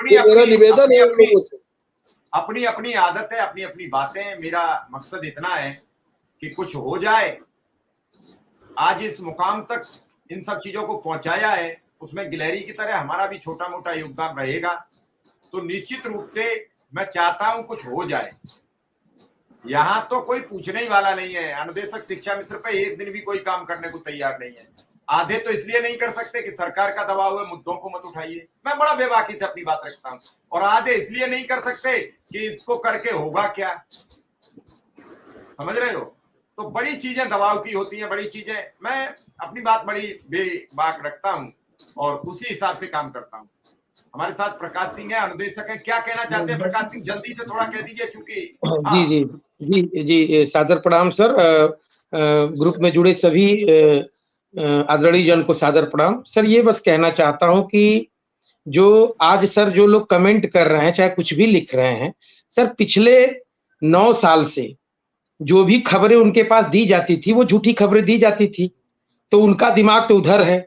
ये मेरा निवेदन है उन लोगों से। अपनी अपनी आदत है, अपनी अपनी बातें। मेरा मकसद इतना है कि कुछ हो जाए। आज इस मुकाम तक इन सब चीजों को पहुंचाया है, उसमें गिलहरी की तरह हमारा भी छोटा मोटा योगदान रहेगा। तो निश्चित रूप से मैं चाहता हूं कुछ हो जाए। यहां तो कोई पूछने ही वाला नहीं है। अनुदेशक शिक्षा मित्र पे एक दिन भी कोई काम करने को तैयार नहीं है। आधे तो इसलिए नहीं कर सकते कि सरकार का दबाव है, मुद्दों को मत उठाइए, मैं बड़ा बेबाकी से अपनी बात रखता हूं। और आधे इसलिए नहीं कर सकते कि इसको करके होगा क्या, समझ रहे हो। तो बड़ी चीजें दबाव की होती हैं, बड़ी चीजें। मैं अपनी बात बड़ी बेबाक रखता हूं और उसी हिसाब से काम करता हूं। हमारे साथ प्रकाश सिंह है, अनुदेशक है। क्या कहना चाहते हैं प्रकाश सिंह, जल्दी से थोड़ा कह दीजिए, चूंकि जी जी जी जी सादर प्रणाम सर। ग्रुप में जुड़े सभी आदरणीय जन को सादर प्रणाम सर। ये बस कहना चाहता हूं कि जो आज सर जो लोग कमेंट कर रहे हैं, चाहे कुछ भी लिख रहे हैं सर, पिछले 9 साल से जो भी खबरें उनके पास दी जाती थी वो झूठी खबरें दी जाती थी, तो उनका दिमाग तो उधर है।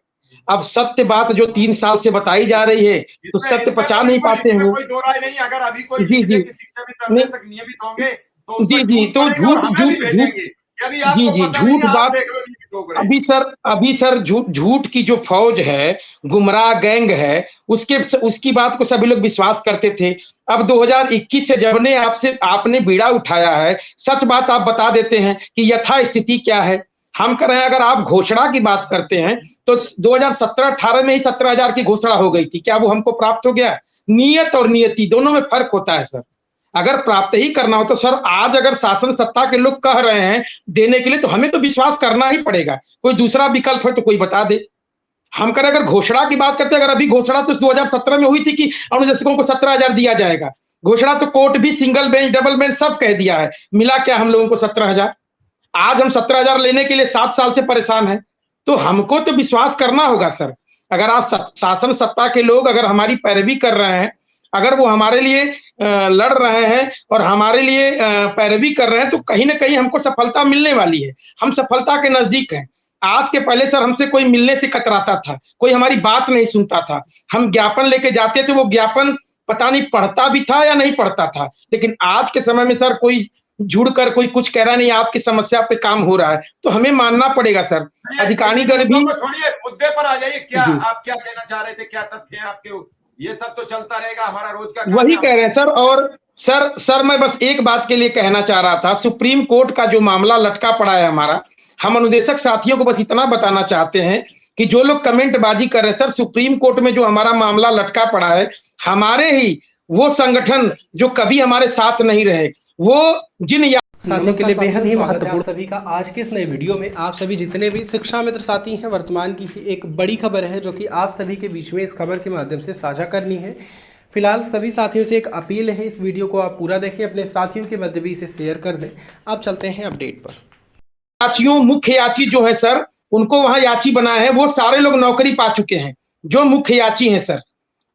अब सत्य बात जो 3 साल से बताई जा रही है तो सत्य पचा नहीं पाते हैं वो। कोई दो राय नहीं। अगर अभी कोई जी लिख दे जी कि शिक्षा में अनुदेशक नियमित होंगे तो उस पर जी जी टूट तो पड़ेगा और झूठ हमें भी झूठ झूठ भेजेंगे। अभी जी आपको जी पता नहीं झूठ है, आप बात। देख लो नियमित हो गए। अभी सर झूठ की जो फौज है, गुमराह गैंग है, उसकी बात को सभी लोग विश्वास करते थे। अब 2021 से जब ने आपने बीड़ा उठाया है, सच बात आप बता देते हैं कि यथा स्थिति क्या है। हम कह रहे हैं, अगर आप घोषणा की बात करते हैं तो 2017-18 में ही 17,000 की घोषणा हो गई थी। क्या वो हमको प्राप्त हो गया? नियत और नियति दोनों में फर्क होता है सर। अगर प्राप्त ही करना हो तो सर, आज अगर शासन सत्ता के लोग कह रहे हैं देने के लिए, तो हमें तो विश्वास करना ही पड़ेगा। कोई दूसरा विकल्प है तो कोई बता दे। हम करें अगर घोषणा की बात करते हैं, अगर अभी घोषणा तो 2017 में हुई थी कि अनुदेशकों को 17,000 दिया जाएगा। घोषणा तो कोर्ट भी सिंगल बेंच डबल बेंच सब कह दिया है। मिला क्या हम लोगों को? 17,000। आज हम 17,000 लेने के लिए 7 साल से परेशान हैं। तो हमको तो विश्वास करना होगा सर। अगर आज शासन सत्ता के लोग अगर हमारी पैरवी कर रहे हैं, अगर वो हमारे लिए लड़ रहे हैं और हमारे लिए पैरवी कर रहे हैं, तो कहीं ना कहीं हमको सफलता मिलने वाली है। हम सफलता के नजदीक हैं। आज के पहले सर हमसे कोई मिलने से कतराता था, कोई हमारी बात नहीं सुनता था। हम ज्ञापन लेके जाते थे, वो ज्ञापन पता नहीं पढ़ता भी था या नहीं पढ़ता था। लेकिन आज के समय में सर कोई जुड़कर कोई कुछ कह रहा नहीं, आपकी समस्या पे काम हो रहा है, तो हमें मानना पड़ेगा सर। अधिकारीगण भी छोड़िए, मुद्दे पर आ जाइए। क्या आप क्या कहना चाह रहे थे, क्या तथ्य है आपके? ये सब तो चलता रहेगा, हमारा रोज का काम वही है। कह रहे हैं सर। और सर मैं बस एक बात के लिए कहना चाह रहा था, सुप्रीम कोर्ट का जो मामला लटका पड़ा है हमारा, हम अनुदेशक साथियों को बस इतना बताना चाहते हैं कि जो लोग कमेंट बाजी कर रहे हैं सर, सुप्रीम कोर्ट में जो हमारा मामला लटका पड़ा है, हमारे ही वो संगठन जो कभी हमारे साथ नहीं रहे, वो जिन साथियों के लिए बेहद ही महत्वपूर्ण सभी का आज के इस नए वीडियो में। आप सभी जितने भी शिक्षा मित्र साथी हैं, वर्तमान की एक बड़ी खबर है जो कि आप सभी के बीच में इस खबर के माध्यम से साझा करनी है। फिलहाल सभी साथियों से एक अपील है, इस वीडियो को आप पूरा देखें, अपने साथियों के मध्य भी इसे शेयर कर दें। अब चलते हैं अपडेट पर। याचियों, मुख्य याची जो है सर, उनको वहां याची बनाया है, वो सारे लोग नौकरी पा चुके हैं। जो मुख्य याची हैं सर,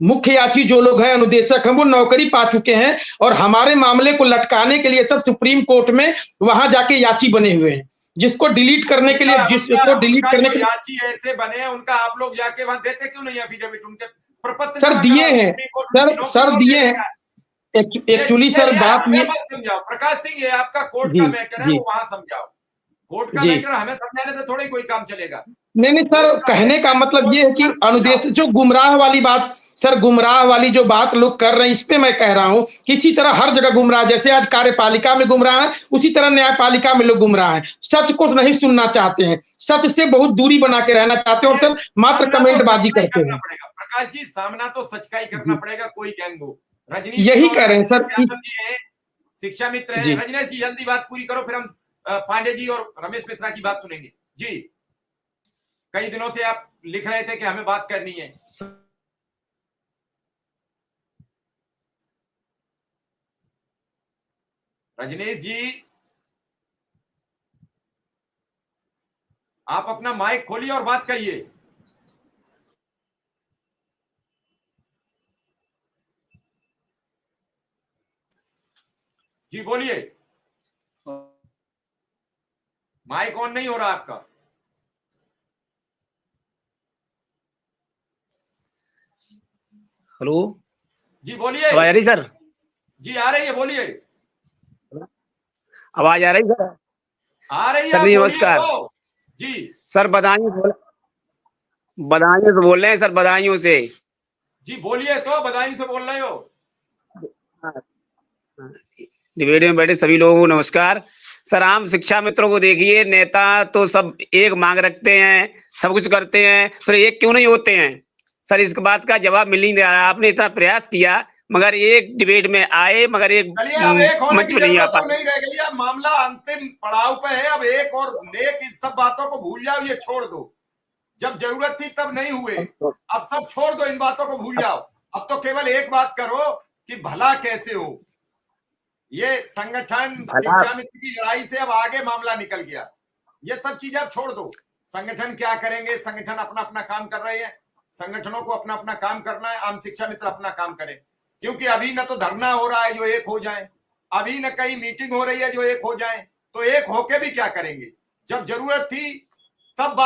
मुख्य याची जो लोग हैं, अनुदेशक हैं, वो नौकरी पा चुके हैं और हमारे मामले को लटकाने के लिए सर सुप्रीम कोर्ट में वहां जाके याची बने हुए हैं। जिसको डिलीट करने के लिए, जिसको डिलीट करने के लिए याची ऐसे बने हैं, उनका आप लोग जाके वहां देते क्यों नहीं एफिडेविट? उनके प्रपत्र सर दिए हैं सर दिए हैं। एक्चुअली सर बात ये मत समझाओ प्रकाश सिंह, ये आपका कोर्ट का मैटर है, वो वहां समझाओ। कोर्ट का मैटर हमें समझाने से थोड़ी कोई काम चलेगा। नहीं सर, कहने का मतलब ये है कि अनुदेश जो गुमराह वाली बात सर, गुमराह वाली जो बात लोग कर रहे हैं, इस पे मैं कह रहा हूं कि इसी तरह हर जगह गुमराह, जैसे आज कार्यपालिका में गुमराह है, उसी तरह न्यायपालिका में लोग गुमराह हैं। सच को नहीं सुनना चाहते हैं, सच से बहुत दूरी बना के रहना चाहते हैं और सर मात्र कमेंटबाजी करते हैं। प्रकाश जी, सामना तो सच का ही करना पड़ेगा, कोई गैंग हो। रजनीश यही कह रहे हैं सर, शिक्षा मित्र है। रजनीश जी जल्दी बात पूरी करो, फिर हम पांडे जी और रमेश मिश्रा की बात सुनेंगे जी। कई दिनों से आप लिख रहे थे कि हमें बात करनी है। रजनीश जी, आप अपना माइक खोलिए और बात करिए। जी बोलिए, माइक ऑन नहीं हो रहा आपका। हेलो जी बोलिए। आवाज आ रही सर? जी आ रही है, बोलिए। आवाज आ रही सर? आ रही है, सर आप जी बोलिए नमस्कार। तो। जी सर बदायूं से बोल रहे हैं सर, बदायूं से। जी बोलिए तो, बदायूं से बोल रहे हो। डिबेट में बैठे सभी लोगों को नमस्कार। सर आम शिक्षा मित्रों को देखिए, नेता तो सब एक मांग रखते हैं, सब कुछ करते हैं, फिर एक क्यों नहीं होते हैं? सर इस बात का जवाब मिल नहीं रहा। आपने इतना प्रयास किया मगर एक डिबेट में आए, मगर एक चलिए, अब एक होने मंच की पे नहीं आ जरूरत अब पाए। नहीं रह गई। अब मामला अंतिम पड़ाव पे है। अब एक और नेक, इन सब बातों को भूल जाओ, ये छोड़ दो। जब जरूरत थी तब नहीं हुए, अब सब छोड़ दो, इन बातों को भूल जाओ। अब तो केवल एक बात करो कि भला कैसे हो। ये संगठन भला शिक्षा मित्र की लड़ाई से अब आगे मामला निकल गया। ये सब चीजें अब छोड़ दो। संगठन क्या करेंगे, संगठन अपना अपना काम कर रहे हैं। संगठनों को अपना अपना काम करना है, आम शिक्षा मित्र अपना काम करें। क्योंकि अभी न तो धरना हो रहा है जो एक हो जाए, अभी न कहीं मीटिंग हो रही है जो एक हो जाए। तो एक होके भी क्या करेंगे? जब जरूरत थी तब बात